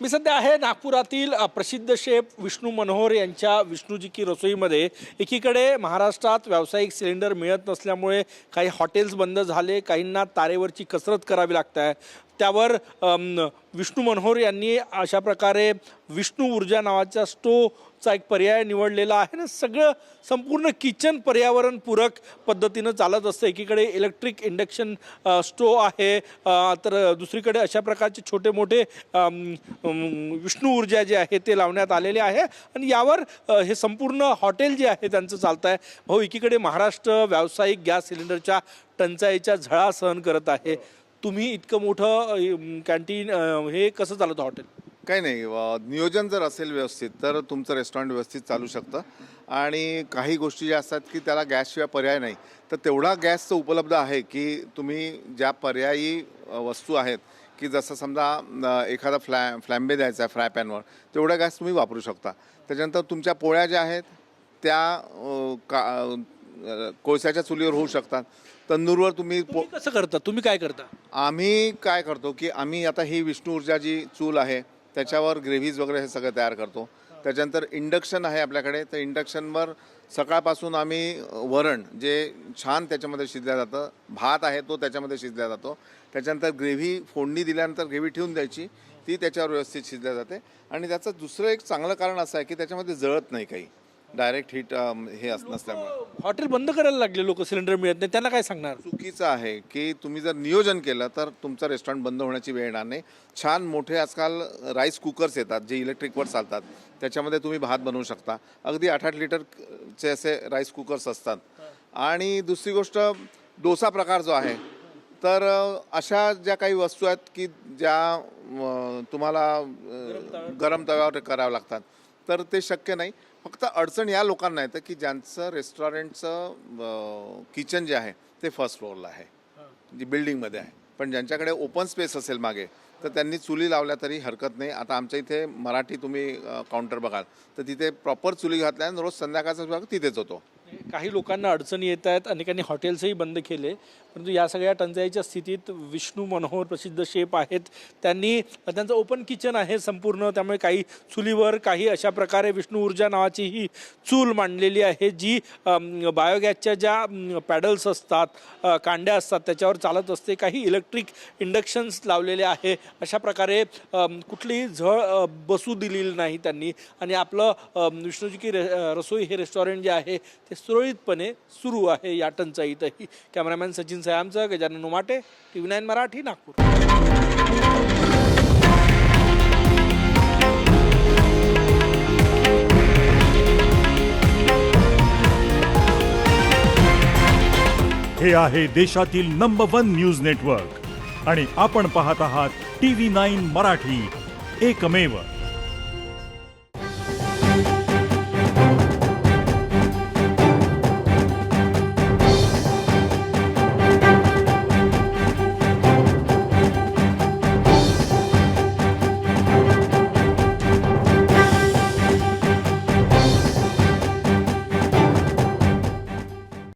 मी सध्या आहे नागपुरातील प्रसिद्ध शेफ विष्णू मनोहर यांच्या विष्णूजी की रसोईमध्ये। एकीकडे महाराष्ट्रात व्यावसायिक सिलेंडर मिळत नसल्यामुळे काही हॉटेल्स बंद झाले, काहींना तारेवरची कसरत करावी लागत आहे। त्यावर विष्णू मनोहर यांनी अशा प्रकारे विष्णू ऊर्जा नावाच्या स्टोवचा एक पर्याय निवडलेला आहे ना। सगळं संपूर्ण किचन पर्यावरणपूरक पद्धतीनं चालत असतं। एकीकडे इलेक्ट्रिक इंडक्शन स्टोव आहे, तर दुसरीकडे अशा प्रकारचे छोटे मोठे विष्णू ऊर्जा जे आहे ते लावण्यात आलेले आहे आणि यावर हे संपूर्ण हॉटेल जे आहे त्यांचं चालत आहे। भाऊ, एकीकडे महाराष्ट्र व्यावसायिक गॅस सिलेंडरच्या टंचाईच्या झळा सहन करत आहे, तुम्ही इतकं मोठं कॅन्टीन हे कसं चालतं हॉटेल? काही नाही, नियोजन जर असेल व्यवस्थित तर तुमचं रेस्टॉरंट व्यवस्थित चालू शकतं। आणि काही गोष्टी ज्या असतात की त्याला गॅसशिवाय पर्याय नाही, तर तेवढा गॅसचं उपलब्ध आहे की तुम्ही ज्या पर्यायी वस्तू आहेत की जसं समजा एखादा फ्लॅम्बे द्यायचा आहे फ्राय पॅनवर, तेवढा गॅस तुम्ही वापरू शकता। त्याच्यानंतर तुमच्या पोळ्या ज्या आहेत त्या कोळशाच्या चुलीवर होऊ शकतात। तंदूरवर तुम्ही कसं करता, तुम्ही काय करता? आम्ही काय करतो की आम्ही आता ही विष्णू ऊर्जा जी चूल आहे त्याच्यावर ग्रेव्हीज वगैरे हे सगळं तयार करतो। त्याच्यानंतर इंडक्शन आहे आपल्याकडे, तर इंडक्शनवर सकाळपासून आम्ही वरण जे छान त्याच्यामध्ये शिजल्या जातं, भात आहे तो त्याच्यामध्ये शिजल्या जातो। त्याच्यानंतर ग्रेव्ही फोडणी दिल्यानंतर ग्रेव्ही ठेवून द्यायची, ती त्याच्यावर व्यवस्थित शिजल्या जाते। आणि त्याचं दुसरं एक चांगलं कारण असं आहे की त्याच्यामध्ये जळत नाही, काही डायरेक्ट हीट हे नसल्यामुळे। हॉटेल बंद करायला लागले लोक, सिलेंडर मिळत नाही, त्यांना काय सांगणार? चुकीचं आहे की तुम्ही जर नियोजन केलं तर तुमचं रेस्टॉरंट बंद होण्याची वेळ येणार नाही। छान मोठे आजकाल राईस कुकर्स येतात जे इलेक्ट्रिकवर चालतात, त्याच्यामध्ये तुम्ही भात बनवू शकता। अगदी 8-8 लिटरचे असे राईस कुकर्स असतात। आणि दुसरी गोष्ट, डोसा प्रकार जो आहे, तर अशा ज्या काही वस्तू आहेत की ज्या तुम्हाला गरम तव्यावर कराव्या लागतात, तर ते शक्य नाही। फक्त अडचण या लोकांना येतं की ज्यांचं रेस्टॉरंटचं किचन जे आहे ते फर्स्ट फ्लोअरला आहे, जी बिल्डिंगमध्ये आहे, पण ज्यांच्याकडे ओपन स्पेस असेल मागे, तर त्यांनी चुली लावल्या तरी हरकत नाही। आता आमच्या इथे मराठी तुम्ही काउंटर बघाल तर तिथे प्रॉपर चुली घातल्या आणि रोज संध्याकाळचा भाग तिथेच होतो। काही लोकांना अडचणी येत आहेत, अनेकांनी हॉटेल्सही बंद केले, परंतु या सगळ्या टंचाईच्या स्थितीत विष्णू मनोहर प्रसिद्ध शेफ आहेत, त्यांनी त्यांचं ओपन किचन आहे संपूर्ण, त्यामुळे काही चुलीवर, काही अशा प्रकारे विष्णू ऊर्जा नावाची ही चूल मांडलेली आहे जी बायोगॅसच्या ज्या पॅडल्स असतात, कांड्या असतात त्याच्यावर चालत असते। काही इलेक्ट्रिक इंडक्शन्स लावलेले आहे। अशा प्रकारे कुठलीही झळ बसू दिलेली नाही त्यांनी, आणि आपलं विष्णूजी की रसोई हे रेस्टॉरंट जे आहे ते सुरळीतपणे सुरू आहे या टंचाईतही। कॅमेरामॅन सचिन सयामचा गजानन उमाटे, TV9 मराठी, नागपूर। हे आहे देशातील नंबर 1 न्यूज नेटवर्क आणि आपण पाहत आहात TV9 मराठी, एकमेव।